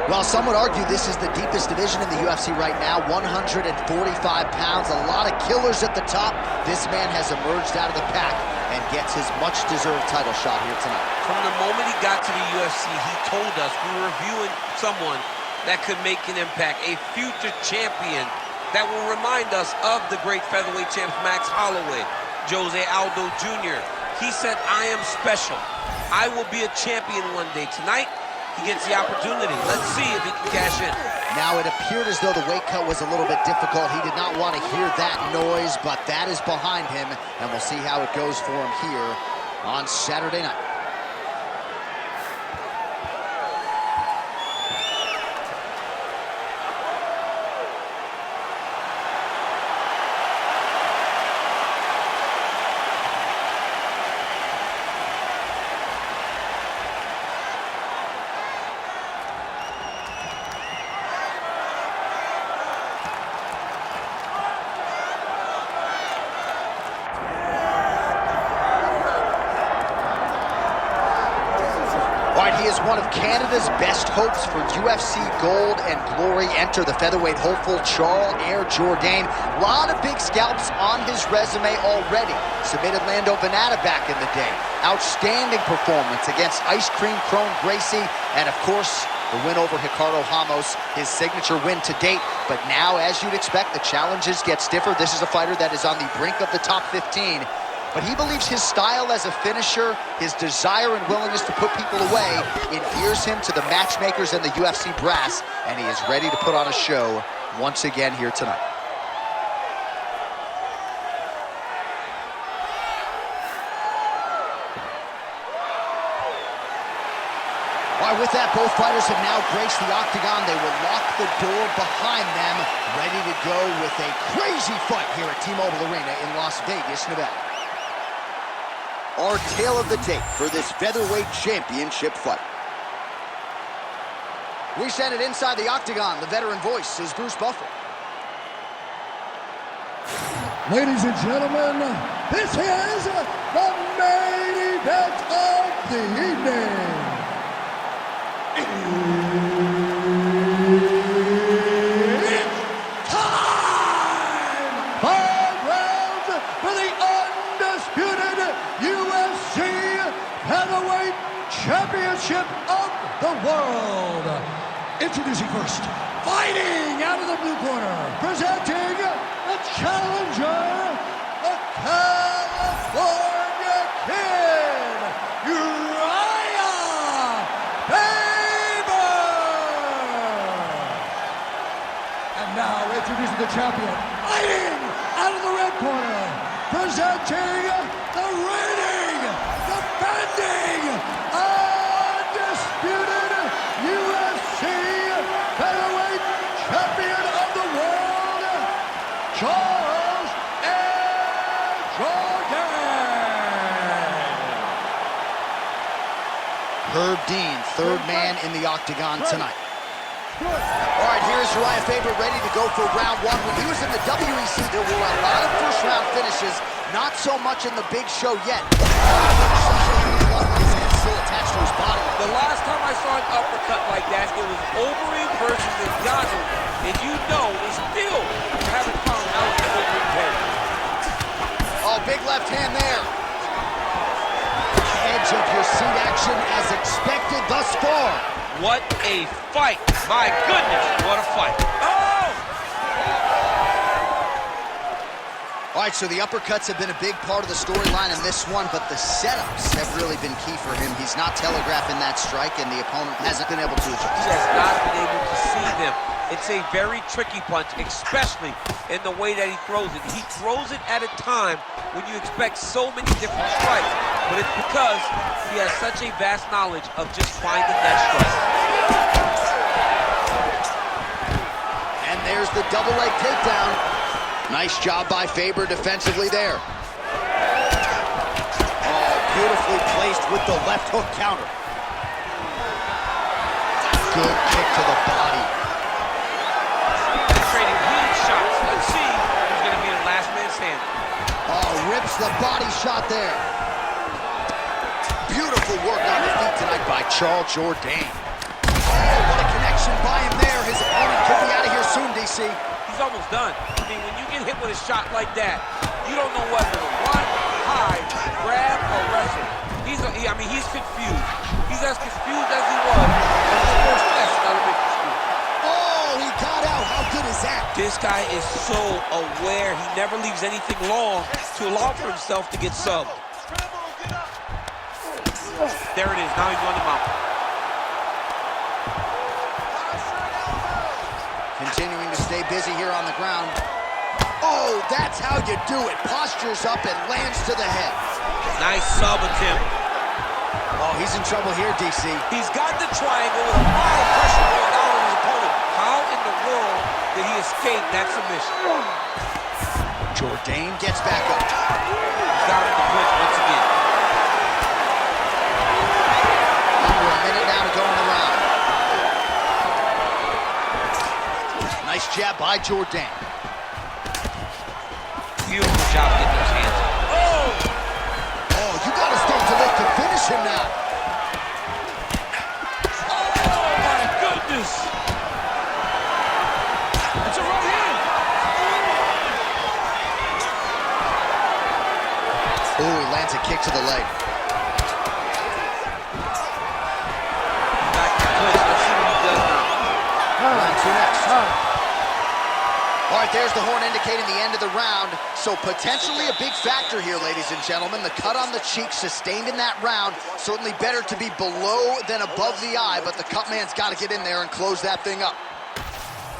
Well, some would argue this is the deepest division in the UFC right now, 145 pounds, a lot of killers at the top. This man has emerged out of the pack and gets his much-deserved title shot here tonight. From the moment he got to the UFC, he told us we were reviewing someone that could make an impact, a future champion that will remind us of the great featherweight champs Max Holloway, Jose Aldo Jr. He said, I am special. I will be a champion one day. Tonight, he gets the opportunity. Let's see if he can cash in. Now, it appeared as though the weight cut was a little bit difficult. He did not want to hear that noise, but that is behind him, and we'll see how it goes for him here on Saturday night. He is one of Canada's best hopes for UFC gold and glory. Enter the featherweight hopeful Jourdain. A lot of big scalps on his resume already. Submitted Lando Venata back in the day. Outstanding performance against Ice Cream Crone Gracie. And of course, the win over Ricardo Ramos, his signature win to date. But now, as you'd expect, the challenges get stiffer. This is a fighter that is on the brink of the top 15. But he believes his style as a finisher, his desire and willingness to put people away, endears him to the matchmakers and the UFC brass, and he is ready to put on a show once again here tonight. All right, with that, both fighters have now graced the octagon. They will lock the door behind them, ready to go with a crazy fight here at T-Mobile Arena in Las Vegas, Nevada. Our tale of the tape for this featherweight championship fight. We send it inside the octagon. The veteran voice is Bruce Buffer. Ladies and gentlemen, this is the main event of the evening. It's time! 5 rounds for the undisputed UFC Heavyweight Championship of the world. Introducing first, fighting out of the blue corner, presenting the challenger, the California Kid, Urijah Faber. And now introducing the champion, fighting out of the red corner, presenting the reigning, defending, undisputed UFC Featherweight Champion of the world, Jourdain. Herb Dean, third man in the octagon tonight. All right, here's Urijah Faber ready to go for round one. When he was in the WEC, there were a lot of first-round finishes, not so much in the big show yet. His head still attached to his body. The last time I saw an uppercut like that, it was Overeem versus Ngannou, and you know they still haven't found out the Overeem head. Oh, big left hand there. Edge of your seat action as expected thus far. What a fight. My goodness, what a fight. Oh! All right, so the uppercuts have been a big part of the storyline in this one, but the setups have really been key for him. He's not telegraphing that strike, and the opponent hasn't been able to adjust. He has not been able to see them. It's a very tricky punch, especially in the way that he throws it. He throws it at a time when you expect so many different strikes, but it's because he has such a vast knowledge of just finding that strike. And there's the double leg takedown. Nice job by Faber defensively there. Oh, beautifully placed with the left hook counter. Good kick to the body. Trading huge shots. Let's see who's going to be the last man standing. Oh, rips the body shot there. Beautiful work on the feet tonight by Jourdain. Oh, what a connection positioned by him there. His opponent could be out of here soon, DC. He's almost done. I mean, when you get hit with a shot like that, you don't know whether to run, hide, grab, or wrestle. He's confused. He's as confused as he was in his first test in elementary school. Oh, he got out. How good is that? This guy is so aware. He never leaves anything long to allow for himself to get subbed. There it is. Now he's on the mount. Continuing to stay busy here on the ground. Oh, that's how you do it. Postures up and lands to the head. Nice sub attempt. Oh, he's in trouble here, DC. He's got the triangle with a lot of pressure going down on his opponent. How in the world did he escape that submission? Jourdain gets back up. He's got him in the clinch once again. Under a minute now to go in the round. Nice jab by Jourdain. Beautiful job getting those hands. Oh, you gotta start to look to finish him now. Oh my goodness! It's a right hand! Oh, he lands a kick to the leg. Back to clinch. Let's see what he does now. Round two next. All right, there's the horn indicating the end of the round. So potentially a big factor here, ladies and gentlemen. The cut on the cheek sustained in that round. Certainly better to be below than above the eye, but the cut man's got to get in there and close that thing up.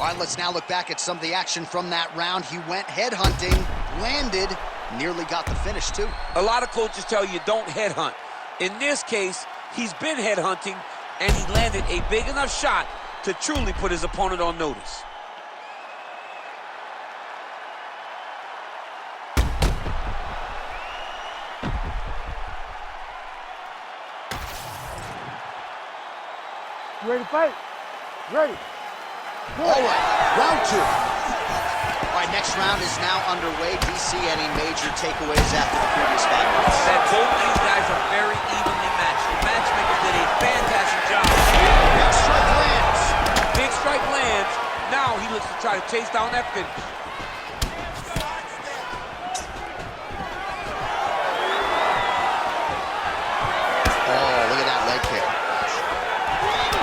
All right, let's now look back at some of the action from that round. He went headhunting, landed, nearly got the finish too. A lot of coaches tell you don't headhunt. In this case, he's been headhunting, and he landed a big enough shot to truly put his opponent on notice. You ready to fight? Ready. All right, round two. All right, next round is now underway. DC, any major takeaways after the previous 5 minutes? That both of these guys are very evenly matched. The matchmakers did a fantastic job. Big strike lands. Big strike lands. Now he looks to try to chase down that finish. Oh, look at that leg kick.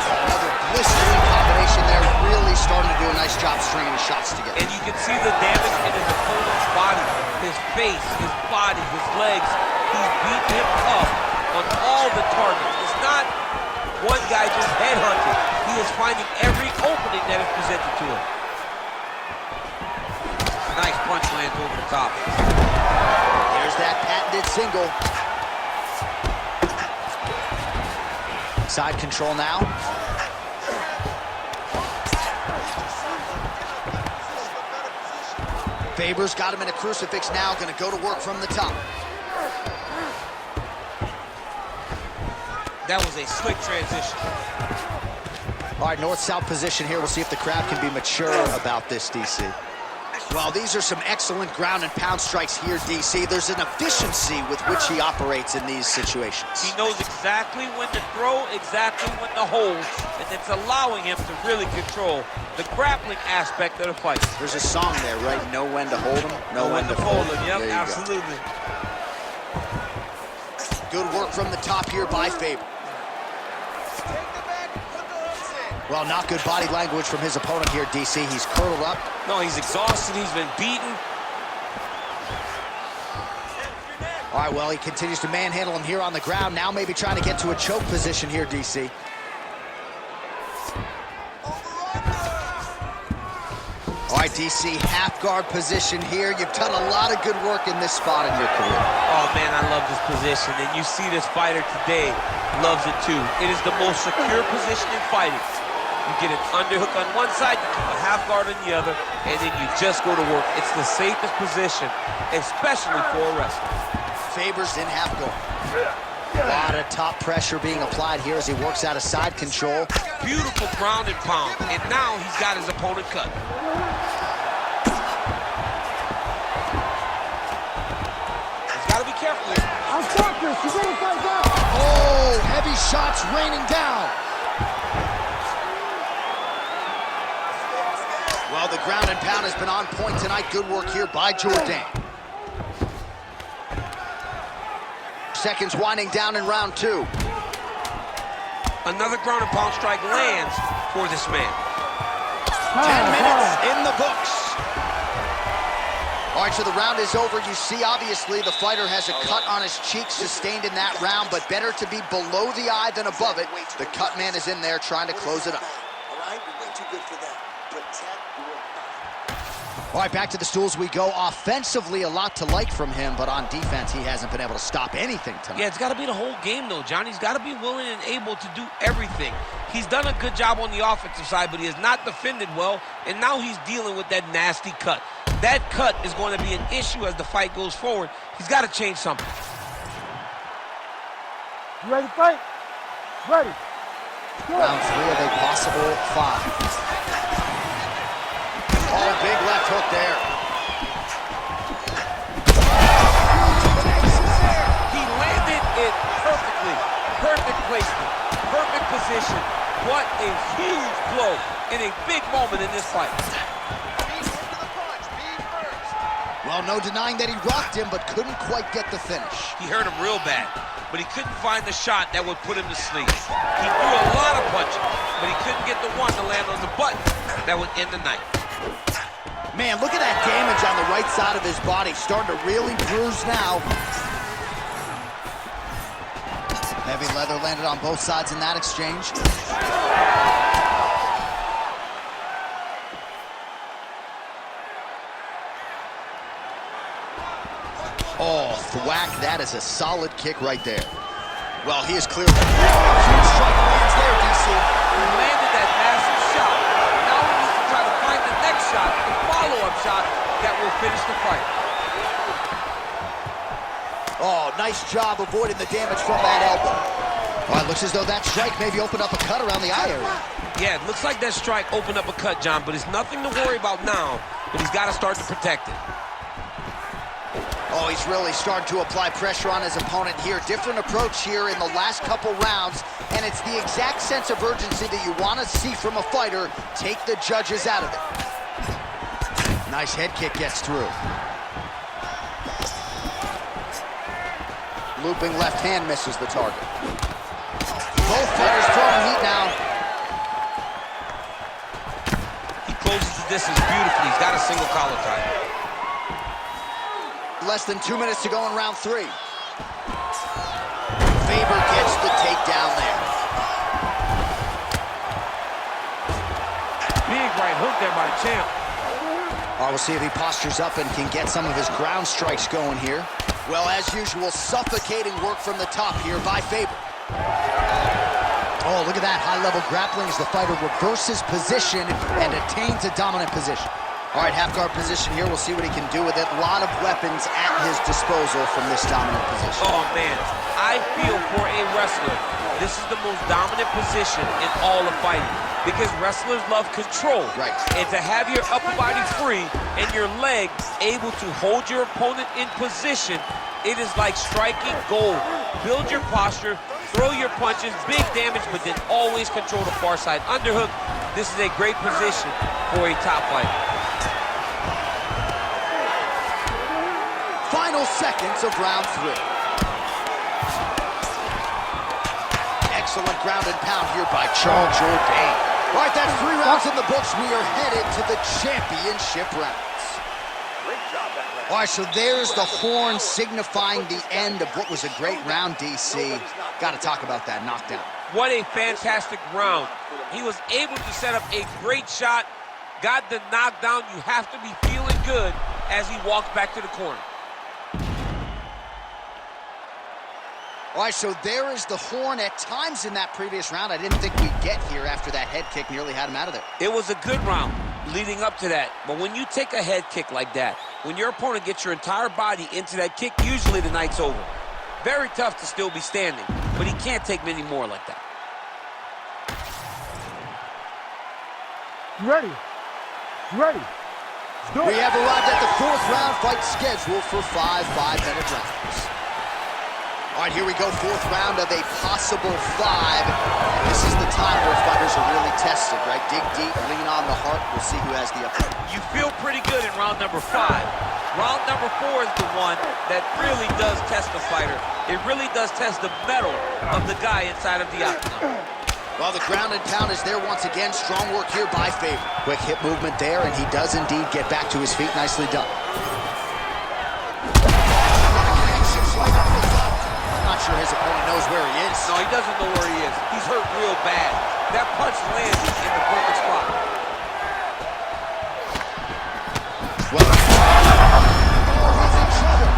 Another blistering combination there. Really starting to do a nice job stringing the shots together. And you can see the damage in his opponent's body, his face, his body, his legs. He's beating him up on all the targets. It's not one guy just headhunting. He is finding every opening that is presented to him. Nice punch lands over the top. There's that patented single. Side control now. Faber's got him in a crucifix now, gonna go to work from the top. That was a slick transition. All right, north-south position here. We'll see if the crowd can be mature about this, DC. Well, these are some excellent ground and pound strikes here, DC. There's an efficiency with which he operates in these situations. He knows exactly when to throw, exactly when to hold, and it's allowing him to really control the grappling aspect of the fight. There's a song there, right? Know when to hold him, know when to fold him. Yep, There you absolutely. Go. Good work from the top here by Faber. Well, not good body language from his opponent here, DC. He's curled up. No, he's exhausted. He's been beaten. All right, well, he continues to manhandle him here on the ground. Now maybe trying to get to a choke position here, DC. All right, DC, half guard position here. You've done a lot of good work in this spot in your career. Oh, man, I love this position. And you see this fighter today loves it, too. It is the most secure position in fighting. You get an underhook on one side, you keep a half guard on the other, and then you just go to work. It's the safest position, especially for a wrestler. Faber's in half guard. A lot of top pressure being applied here as he works out of side control. Beautiful ground and pound, and now he's got his opponent cut. He's got to be careful here. I'll stop this. You ready to fight back? Oh, heavy shots raining down. ground and pound has been on point tonight. Good work here by Jourdain. Seconds winding down in round 2. Another ground and pound strike lands for this man. 10 minutes in the books. All right, so the round is over. You see, obviously, the fighter has a cut on his cheek sustained in that round, but better to be below the eye than above it. The cut man is in there trying to close it up. All right, you're way too good for that. Protect your mind. All right, back to the stools we go. Offensively, a lot to like from him, but on defense, he hasn't been able to stop anything tonight. Yeah, it's got to be the whole game, though, Johnny. He's got to be willing and able to do everything. He's done a good job on the offensive side, but he has not defended well, and now he's dealing with that nasty cut. That cut is going to be an issue as the fight goes forward. He's got to change something. You ready to fight? Ready. Round 3 of a possible 5. Oh, big left hook there. He landed it perfectly. Perfect placement. Perfect position. What a huge blow in a big moment in this fight. Well, no denying that he rocked him, but couldn't quite get the finish. He hurt him real bad, but he couldn't find the shot that would put him to sleep. He threw a lot of punches, but he couldn't get the one to land on the button that would end the night. Man, look at that damage on the right side of his body. Starting to really bruise now. Heavy leather landed on both sides in that exchange. Oh, thwack, that is a solid kick right there. Well, he is clearly huge strike lands there, DC. He landed that massive shot. Now he needs to try to find the next shot, the follow-up shot that will finish the fight. Oh, nice job avoiding the damage from that elbow. Well, it looks as though that strike maybe opened up a cut around the eye area. Yeah, it looks like that strike opened up a cut, John, but it's nothing to worry about now, but he's got to start to protect it. Oh, he's really starting to apply pressure on his opponent here. Different approach here in the last couple rounds, and it's the exact sense of urgency that you want to see from a fighter. Take the judges out of it. Nice head kick gets through. Looping left hand misses the target. Both fighters throwing heat now. He closes the distance beautifully. He's got a single collar tie. Less than 2 minutes to go in round 3. Faber gets the takedown there. Big right hook there by the champ. All right, we'll see if he postures up and can get some of his ground strikes going here. Well, as usual, suffocating work from the top here by Faber. Oh, look at that high-level grappling as the fighter reverses position and attains a dominant position. All right, half-guard position here. We'll see what he can do with it. A lot of weapons at his disposal from this dominant position. Oh, man. I feel for a wrestler, this is the most dominant position in all of fighting because wrestlers love control. Right. And to have your upper body free and your legs able to hold your opponent in position, it is like striking gold. Build your posture, throw your punches, big damage, but then always control the far side underhook. This is a great position for a top fighter. Final seconds of round 3. Excellent ground and pound here by Jourdain. All right, that's 3 rounds in the books. We are headed to the championship rounds. Great job, that round. All right, so there's the horn signifying the end of what was a great round, DC. Got to talk about that knockdown. What a fantastic round. He was able to set up a great shot, got the knockdown. You have to be feeling good as he walks back to the corner. All right, so there is the horn. At times in that previous round, I didn't think we'd get here after that head kick nearly had him out of there. It was a good round leading up to that. But when you take a head kick like that, when your opponent gets your entire body into that kick, usually the night's over. Very tough to still be standing, but he can't take many more like that. You ready? You ready? Let's do it. We have arrived at the 4th round fight scheduled for 5 5-minute rounds. All right, here we go, 4th round of a possible 5. And this is the time where fighters are really tested, right? Dig deep, lean on the heart. We'll see who has the upper. You feel pretty good in round number 5. Round number 4 is the one that really does test the fighter. It really does test the mettle of the guy inside of the octagon. Well, the ground and pound is there once again. Strong work here by Faber. Quick hip movement there, and he does indeed get back to his feet. Nicely done. Not sure his opponent knows where he is. No, he doesn't know where he is. He's hurt real bad. That punch lands in the perfect spot. Well, he's in trouble.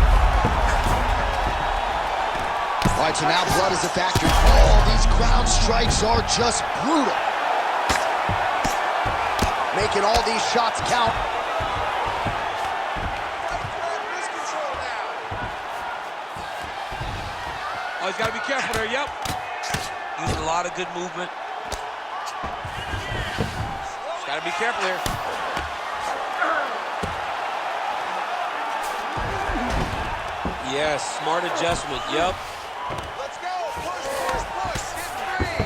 All right, so now blood is a factor. Oh, these ground strikes are just brutal. Making all these shots count. Oh, he's got to be careful there, yep. Using a lot of good movement. He's got to be careful there. Yes, smart adjustment, yep. Let's go. Push, push, push. Get 3.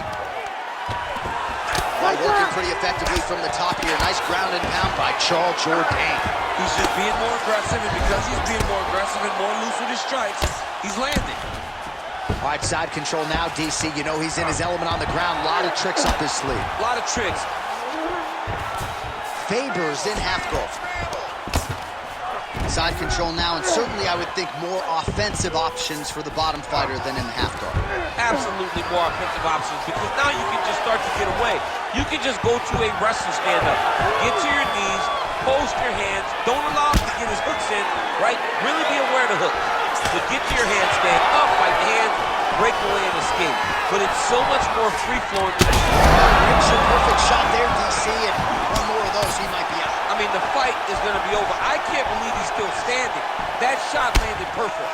Well, working pretty effectively from the top here. Nice ground and pound by Jourdain. He's just being more aggressive, and because he's being more aggressive and more loose with his strikes, he's landing. All right, side control now, DC. You know he's in his element on the ground. A lot of tricks up his sleeve. A lot of tricks. Faber's in half guard. Side control now, and certainly I would think more offensive options for the bottom fighter than in the half guard. Absolutely more offensive options, because now you can just start to get away. You can just go to a wrestling stand-up. Get to your knees, post your hands. Don't allow him to get his hooks in, right? Really be aware of the hook. But get to your handstand, up, fight the hands, break away and escape. But it's so much more free-flowing. Picture perfect shot there, DC, and one more of those, he might be out. I mean, the fight is going to be over. I can't believe he's still standing. That shot landed perfect.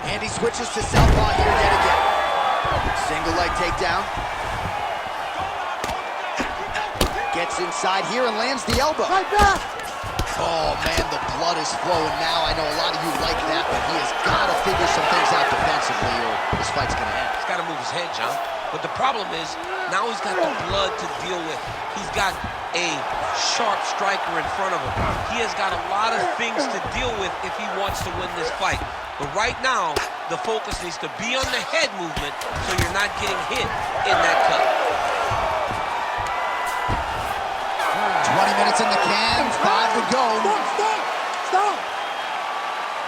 And he switches to southpaw here yet again. Single leg takedown. Gets inside here and lands the elbow. Right back. Oh, man, the blood is flowing now. I know a lot of you like that, but he has got to figure some things out defensively or this fight's going to end. He's got to move his head, John. But the problem is, now he's got the blood to deal with. He's got a sharp striker in front of him. He has got a lot of things to deal with if he wants to win this fight. But right now, the focus needs to be on the head movement so you're not getting hit in that cut. 20 minutes in the can, 5 to go. Stop.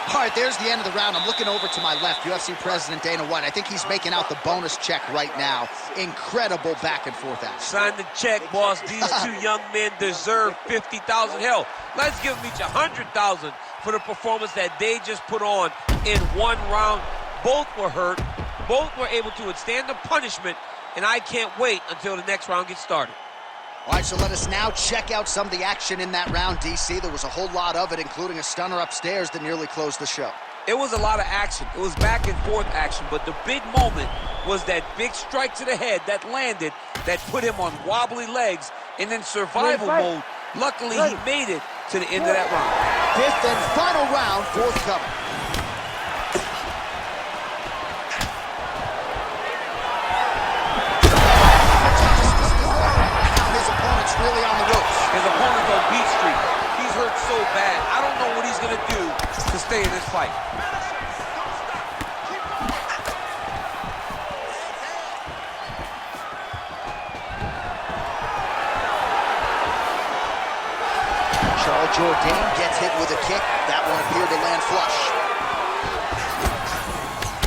All right, there's the end of the round. I'm looking over to my left, UFC President Dana White. I think he's making out the bonus check right now. Incredible back and forth action. Sign the check, boss. These two young men deserve $50,000. Hell, let's give them each $100,000 for the performance that they just put on in one round. Both were hurt. Both were able to withstand the punishment, and I can't wait until the next round gets started. All right, so let us now check out some of the action in that round, DC. There was a whole lot of it, including a stunner upstairs that nearly closed the show. It was a lot of action. It was back and forth action, but the big moment was that big strike to the head that landed, that put him on wobbly legs, and in survival mode, luckily he made it to the end of that round. 5th and final round, forthcoming. Really on the ropes. His opponent's on beat street. He's hurt so bad. I don't know what he's going to do to stay in this fight. Jourdain gets hit with a kick. That one appeared to land flush.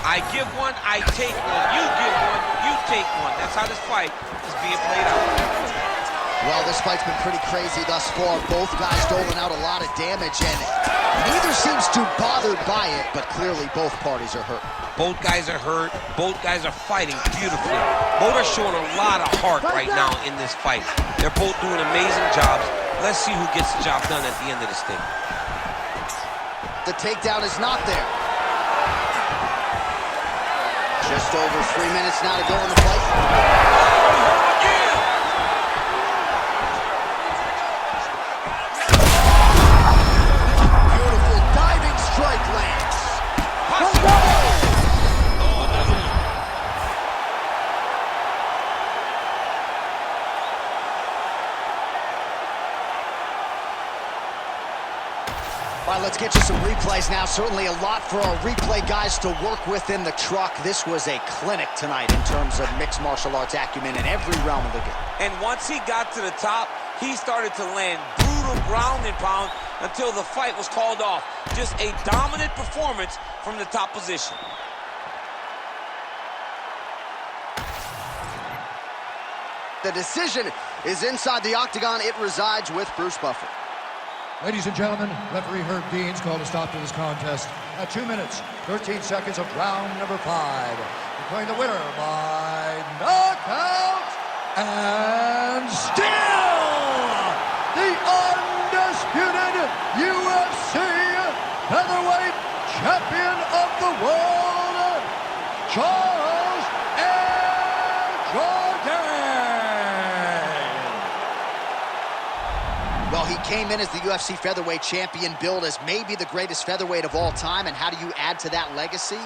I give one, I take one. You give one, you take one. That's how this fight is being played out. Well, this fight's been pretty crazy thus far. Both guys doling out a lot of damage, and neither seems too bothered by it, but clearly both parties are hurt. Both guys are hurt. Both guys are fighting beautifully. Both are showing a lot of heart right now in this fight. They're both doing amazing jobs. Let's see who gets the job done at the end of this thing. The takedown is not there. Just over 3 minutes now to go in the fight. let's get you some replays now. Certainly a lot for our replay guys to work with in the truck. This was a clinic tonight in terms of mixed martial arts acumen in every realm of the game. And once he got to the top, he started to land brutal ground and pound until the fight was called off. Just a dominant performance from the top position. The decision is inside the octagon. It resides with Bruce Buffer. Ladies and gentlemen, referee Herb Dean's called a stop to this contest at 2 minutes, 13 seconds of round number 5. Declaring the winner by knockout and still the undisputed UFC featherweight champion of the world, Jourdain. Well, he came in as the UFC featherweight champion, billed as maybe the greatest featherweight of all time. And how do you add to that legacy?